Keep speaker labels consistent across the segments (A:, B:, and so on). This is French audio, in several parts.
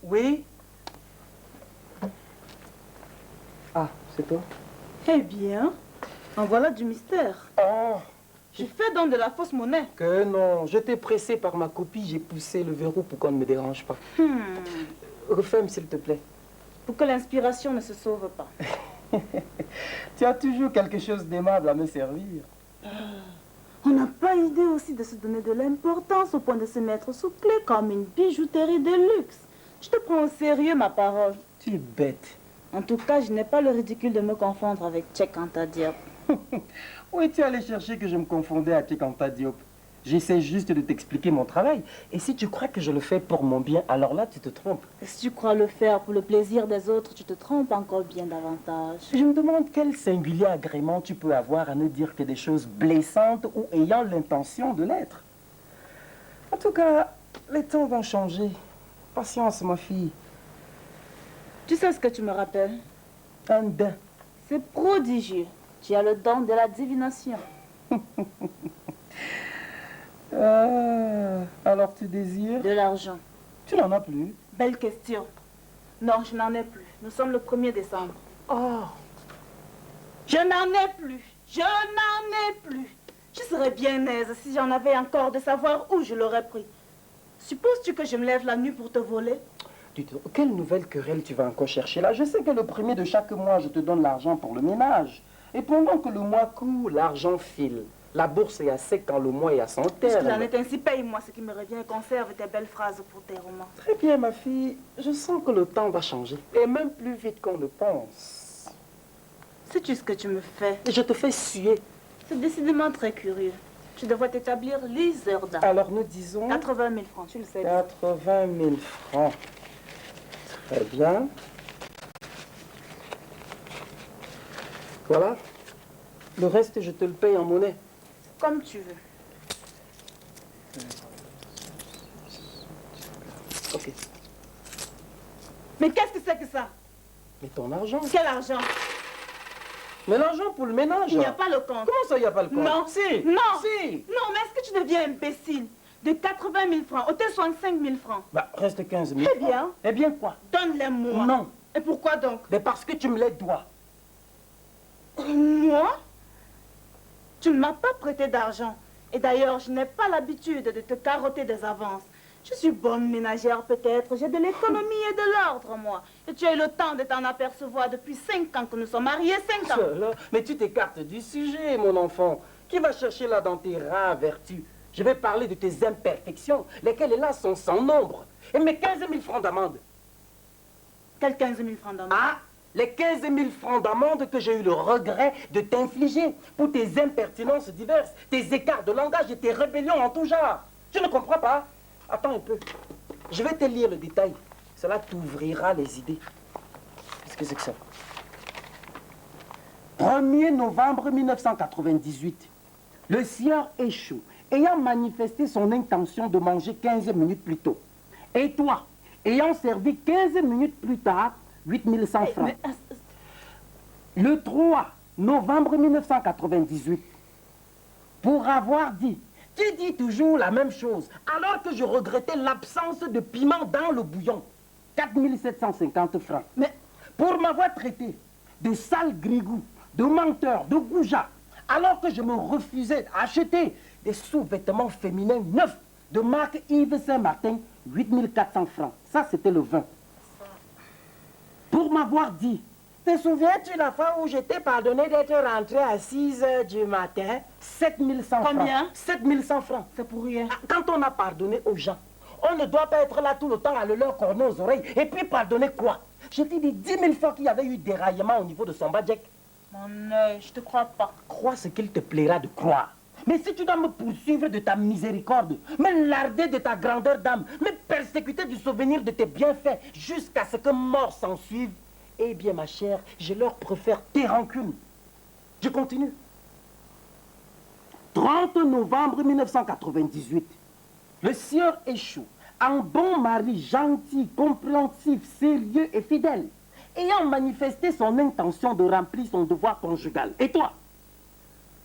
A: Oui? Ah, c'est toi?
B: Eh bien, en voilà du mystère.
A: Oh,
B: Je fais donc de la fausse monnaie.
A: que non, j'étais pressé par ma copie, j'ai poussé le verrou pour qu'on ne me dérange pas. Referme s'il te plaît.
B: Pour que l'inspiration ne se sauve pas.
A: Tu as toujours quelque chose d'aimable à me servir.
B: On n'a pas idée aussi de se donner de l'importance au point de se mettre sous clé comme une bijouterie de luxe. Je te prends au sérieux, ma parole.
A: Tu es bête.
B: En tout cas, je n'ai pas le ridicule de me confondre avec Cheikh Anta Diop.
A: Où es-tu allé chercher que je me confondais à Cheikh Anta Diop? J'essaie juste de t'expliquer mon travail. Et si tu crois que je le fais pour mon bien, alors là, tu te trompes.
B: Et si tu crois le faire pour le plaisir des autres, tu te trompes encore bien davantage.
A: Je me demande quel singulier agrément tu peux avoir à ne dire que des choses blessantes ou ayant l'intention de l'être. En tout cas, les temps vont changer. Patience, ma fille.
B: Tu sais ce que tu me rappelles?
A: Un daim.
B: C'est prodigieux. Tu as le don de la divination.
A: Alors tu désires?
B: De l'argent.
A: Tu n'en as plus.
B: Belle question. Non, je n'en ai plus. Nous sommes le 1er décembre.
A: Oh,
B: Je n'en ai plus. Je n'en ai plus. Je serais bien aise si j'en avais encore de savoir où je l'aurais pris. Supposes-tu que je me lève la nuit pour te voler?
A: dis-toi, quelle nouvelle querelle tu vas encore chercher là? Je sais que le 1er de chaque mois, je te donne l'argent pour le ménage. Et pendant que le mois court, l'argent file. La bourse est à sec quand le mois est à son terme.
B: Puisqu'il en est ainsi, paye-moi ce qui me revient et conserve tes belles phrases pour tes romans.
A: Très bien, ma fille. Je sens que le temps va changer. Et même plus vite qu'on le pense.
B: Sais-tu ce que tu me fais?
A: Et je te fais suer.
B: C'est décidément très curieux. Tu devrais t'établir liseur d'art.
A: Alors nous disons...
B: 80 000 francs, tu le sais.
A: 80 000 francs. Très bien. Voilà. Le reste, je te le paye en monnaie.
B: Comme tu veux.
A: Ok.
B: Mais qu'est-ce que c'est que ça?
A: Mais ton argent?
B: Quel argent?
A: Mais l'argent pour le ménage?
B: Il n'y a pas le compte.
A: Comment ça, il n'y a pas le compte?
B: Non.
A: Si.
B: Non.
A: Si.
B: Non, mais est-ce que tu deviens imbécile? De 80 000 francs, au 65 000 francs.
A: Bah, reste 15 000
B: Eh bien.
A: francs. Eh bien quoi?
B: Donne-les-moi.
A: Non.
B: Et pourquoi donc?
A: Mais parce que tu me les dois.
B: Moi? Tu ne m'as pas prêté d'argent. Et d'ailleurs, je n'ai pas l'habitude de te carotter des avances. Je suis bonne ménagère peut-être, j'ai de l'économie et de l'ordre, moi. Et tu as eu le temps de t'en apercevoir depuis 5 ans que nous sommes mariés, 5 ans.
A: Cela, mais tu t'écartes du sujet, mon enfant. Qui va chercher là dans tes rares vertus? Je vais parler de tes imperfections, lesquelles là sont sans nombre. Et mes 15 000 francs d'amende.
B: Quels 15 000 francs d'amende?
A: Ah, les 15 000 francs d'amende que j'ai eu le regret de t'infliger pour tes impertinences diverses, tes écarts de langage et tes rébellions en tout genre. Tu ne comprends pas? Attends un peu. Je vais te lire le détail. Cela t'ouvrira les idées. Qu'est-ce que c'est que ça? 1er novembre 1998. Le sieur échoue, ayant manifesté son intention de manger 15 minutes plus tôt. Et toi, ayant servi 15 minutes plus tard, 8100 francs. Le 3 novembre 1998, pour avoir dit, tu dis toujours la même chose, alors que je regrettais l'absence de piment dans le bouillon. 4750 francs. Mais pour m'avoir traité de sale grigou, de menteur, de goujat, alors que je me refusais d'acheter des sous-vêtements féminins neufs de marque Yves Saint-Martin, 8400 francs. Ça, c'était le 20. Pour m'avoir dit, te souviens-tu la fois où j'étais pardonné d'être rentré à 6 h du matin? 7100 francs.
B: Combien?
A: 7100 francs.
B: C'est pour rien.
A: Quand on a pardonné aux gens, on ne doit pas être là tout le temps à le leur corner aux oreilles. Et puis pardonner quoi? Je t'ai dit 10 000 fois qu'il y avait eu déraillement au niveau de son badjek.
B: Mon œil, je te crois pas.
A: Crois ce qu'il te plaira de croire. Mais si tu dois me poursuivre de ta miséricorde, me larder de ta grandeur d'âme, me persécuter du souvenir de tes bienfaits, jusqu'à ce que mort s'en suive, eh bien ma chère, je leur préfère tes rancunes. Je continue. 30 novembre 1998, le sieur échoue, en bon mari gentil, compréhensif, sérieux et fidèle, ayant manifesté son intention de remplir son devoir conjugal. Et toi,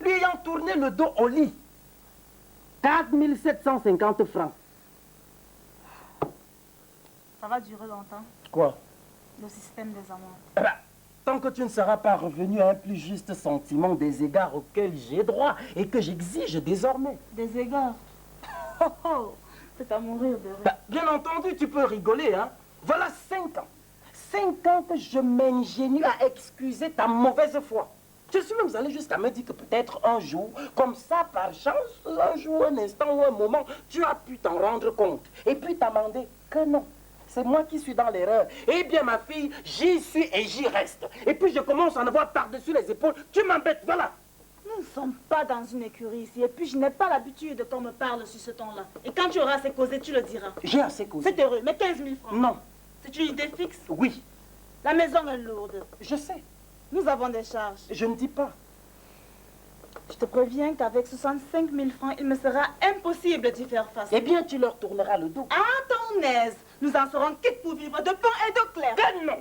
A: lui ayant tourné le dos au lit, 4750 francs.
B: Ça va durer longtemps,
A: Quoi?
B: le système des amendes.
A: Eh ben, tant que tu ne seras pas revenu à un plus juste sentiment des égards auxquels j'ai droit et que j'exige désormais.
B: Des égards. Oh oh, c'est à mourir de rire.
A: Ben, bien entendu, tu peux rigoler, hein. Voilà 5 ans. 5 ans que je m'ingénue à excuser ta mauvaise foi. Je suis même allé jusqu'à me dire que peut-être un jour, comme ça, par chance, un jour, un instant ou un moment, tu as pu t'en rendre compte. Et puis t'amender que non. C'est moi qui suis dans l'erreur. Eh bien, ma fille, j'y suis et j'y reste. Et puis je commence à en avoir par-dessus les épaules. Tu m'embêtes, voilà.
B: Nous ne sommes pas dans une écurie ici. Et puis, je n'ai pas l'habitude qu'on me parle sur ce ton-là. Et quand tu auras assez causé, tu le diras.
A: J'ai assez causé.
B: C'est heureux, mais 15 000 francs.
A: Non.
B: C'est une idée fixe.
A: Oui,
B: La maison est lourde.
A: je sais.
B: Nous avons des charges.
A: Je ne dis pas.
B: Je te préviens qu'avec 65 000 francs, il me sera impossible d'y faire face.
A: Eh bien, tu leur tourneras le dos.
B: À ton aise, nous en serons quittes pour vivre de pain et d'eau claire.
A: Que non.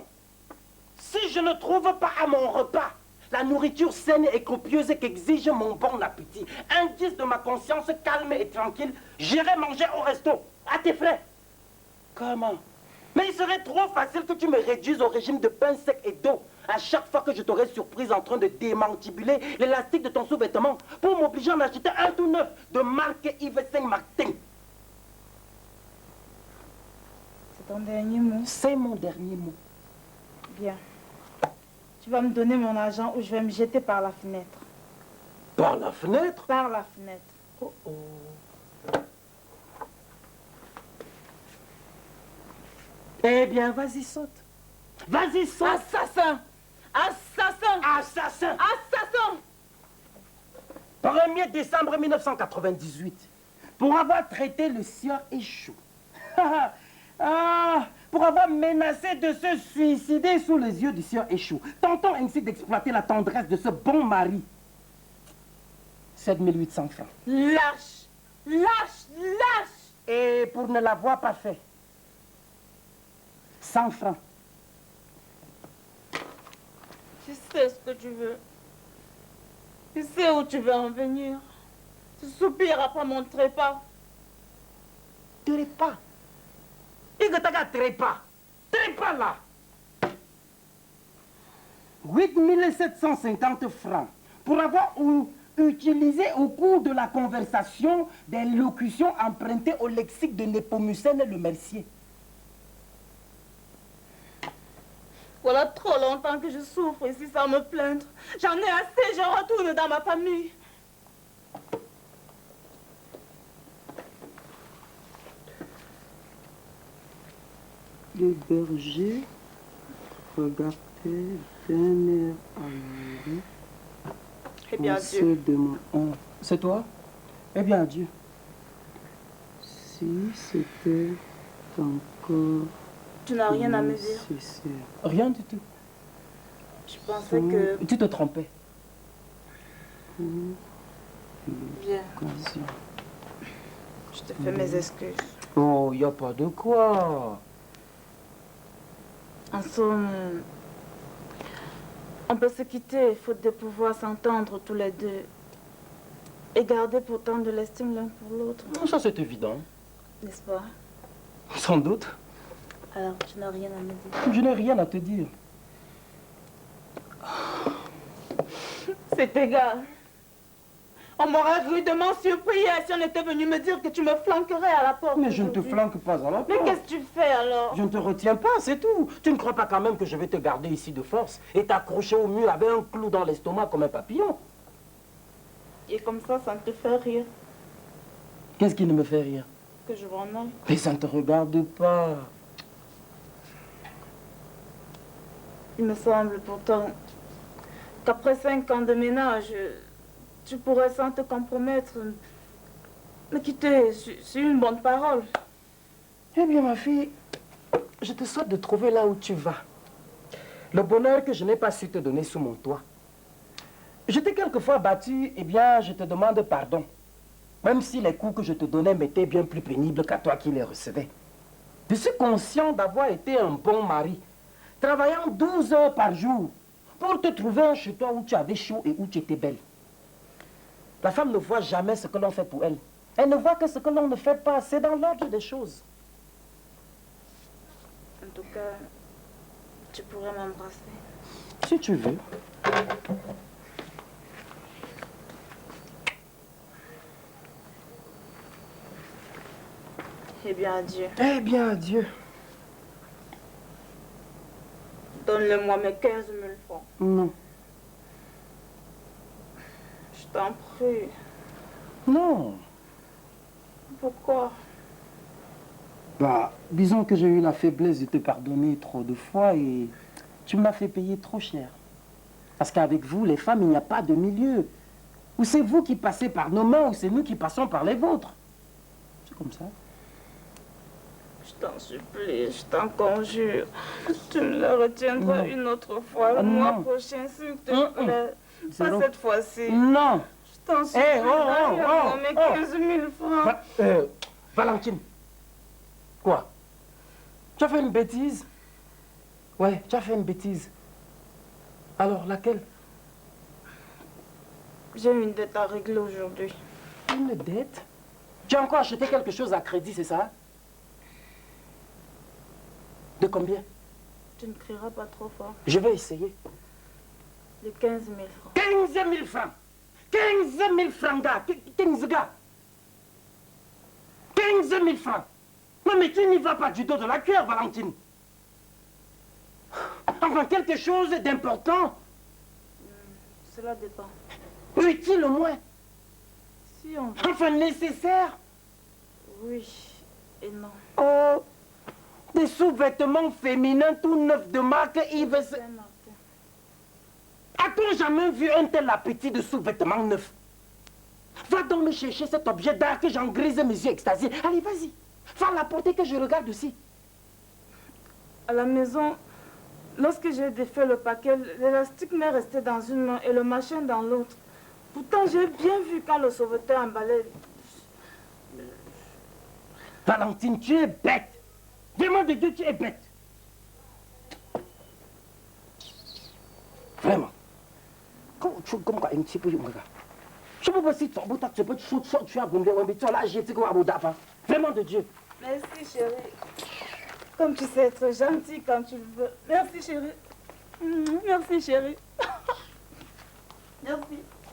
A: Si je ne trouve pas à mon repas la nourriture saine et copieuse qu'exige mon bon appétit, indice de ma conscience calme et tranquille, j'irai manger au resto, à tes frais. Comment? Mais il serait trop facile que tu me réduises au régime de pain sec et d'eau à chaque fois que je t'aurais surprise en train de démantibuler l'élastique de ton sous-vêtement pour m'obliger à en acheter un tout neuf de marque Yves Saint-Martin.
B: C'est ton dernier mot.
A: C'est mon dernier mot.
B: Bien. Tu vas me donner mon argent ou je vais me jeter par la fenêtre.
A: Par la fenêtre?
B: Par la fenêtre.
A: Oh oh. Eh bien, vas-y, saute. Vas-y, saute.
B: Assassin! Assassin!
A: Assassin!
B: Assassin!
A: 1er décembre 1998, pour avoir traité le sieur Échou. Pour avoir menacé de se suicider sous les yeux du sieur Échou, tentant ainsi d'exploiter la tendresse de ce bon mari. 7 800 francs.
B: Lâche! Lâche! Lâche!
A: Et pour ne l'avoir pas fait, 100 francs.
B: Tu sais ce que tu veux. Tu sais où tu veux en venir. Tu soupires après mon trépas.
A: Trépas. Il ne t'a trépas. Trépas là. 8 750 francs pour avoir utilisé au cours de la conversation des locutions empruntées au lexique de Népomucène le Mercier.
B: Voilà trop longtemps que je souffre ici sans me plaindre. J'en ai assez, je retourne dans ma famille.
A: Le berger regardait d'un air amoureux.
B: Eh bien, Dieu.
A: C'est toi? Eh bien, Dieu. Si c'était encore...
B: Tu n'as rien à me dire.
A: Rien du tout.
B: Je pensais que...
A: Tu te trompais.
B: Bien. Je te fais mes excuses.
A: Oh, il n'y a pas de quoi.
B: En somme, on peut se quitter, faute de pouvoir s'entendre tous les deux. Et garder pourtant de l'estime l'un pour l'autre.
A: Ça, c'est évident.
B: N'est-ce pas?
A: Sans doute.
B: Alors, tu n'as rien à me dire.
A: Je n'ai rien à te dire.
B: C'est égal. On m'aurait rudement surpris si on était venu me dire que tu me flanquerais à la porte.
A: Mais je ne te flanque pas à la porte.
B: Mais qu'est-ce que tu fais alors?
A: Je ne te retiens pas, c'est tout. Tu ne crois pas quand même que je vais te garder ici de force et t'accrocher au mur avec un clou dans l'estomac comme un papillon?
B: Et comme ça ne te fait rire.
A: Qu'est-ce qui ne me fait rire?
B: Que je m'en aille.
A: Mais ça ne te regarde pas.
B: Il me semble pourtant qu'après 5 ans de ménage, tu pourrais sans te compromettre me quitter sur une bonne parole.
A: Eh bien, ma fille, je te souhaite de trouver là où tu vas le bonheur que je n'ai pas su te donner sous mon toit. Je t'ai quelquefois battu, eh bien, je te demande pardon. Même si les coups que je te donnais m'étaient bien plus pénibles qu'à toi qui les recevais. Je suis conscient d'avoir été un bon mari, travaillant 12 heures par jour pour te trouver un chez toi où tu avais chaud et où tu étais belle. La femme ne voit jamais ce que l'on fait pour elle. Elle ne voit que ce que l'on ne fait pas. C'est dans l'ordre des choses.
B: tout cas, tu pourrais m'embrasser.
A: Si tu veux.
B: Eh bien, adieu.
A: Eh bien, adieu.
B: Donne-le-moi mes 15 000 francs.
A: Non.
B: Je t'en prie.
A: Non.
B: Pourquoi?
A: Bah, disons que j'ai eu la faiblesse de te pardonner trop de fois et tu m'as fait payer trop cher. Parce qu'avec vous, les femmes, il n'y a pas de milieu. Ou c'est vous qui passez par nos mains, ou c'est nous qui passons par les vôtres. C'est comme ça.
B: Je t'en supplie, je t'en conjure. Tu me le retiendras une autre fois, le mois prochain, s'il te plaît. Pas cette fois-ci.
A: Non.
B: Je t'en supplie, donne-moi mes 15 000 francs.
A: Valentine. Quoi? Tu as fait une bêtise? Ouais, tu as fait une bêtise. Alors, laquelle?
B: J'ai une dette à régler aujourd'hui.
A: Une dette? Tu as encore acheté quelque chose à crédit, c'est ça? De combien?
B: Tu ne crieras pas trop fort.
A: Je vais essayer.
B: De 15 000 francs.
A: 15 000 francs! 15 000 francs, gars! 15 gars! 15 000 francs! Non, mais tu n'y vas pas du dos de la cuillère, Valentine. Enfin, quelque chose d'important.
B: Cela dépend.
A: Utile au moins.
B: Si on...
A: Enfin, nécessaire.
B: Oui et non.
A: Oh, des sous-vêtements féminins tout neufs de marque Yves.
B: Saint-Martin.
A: A-t-on jamais vu un tel appétit de sous-vêtements neufs? Va donc me chercher cet objet d'art que j'en grise mes yeux extasiés. Allez, vas-y. Va l'apporter que je regarde aussi.
B: À la maison, lorsque j'ai défait le paquet, l'élastique m'est resté dans une main et le machin dans l'autre. Pourtant, j'ai bien vu quand le sauveteur emballait.
A: Valentine, tu es bête. Vraiment de Dieu, tu es bête. Vraiment. Comme quoi, un petit peu, mon gars. Je peux pas si tu as vraiment de Dieu.
B: Merci, chérie. Comme tu sais être gentil quand tu le veux. Merci, chérie. Merci, chérie. Merci.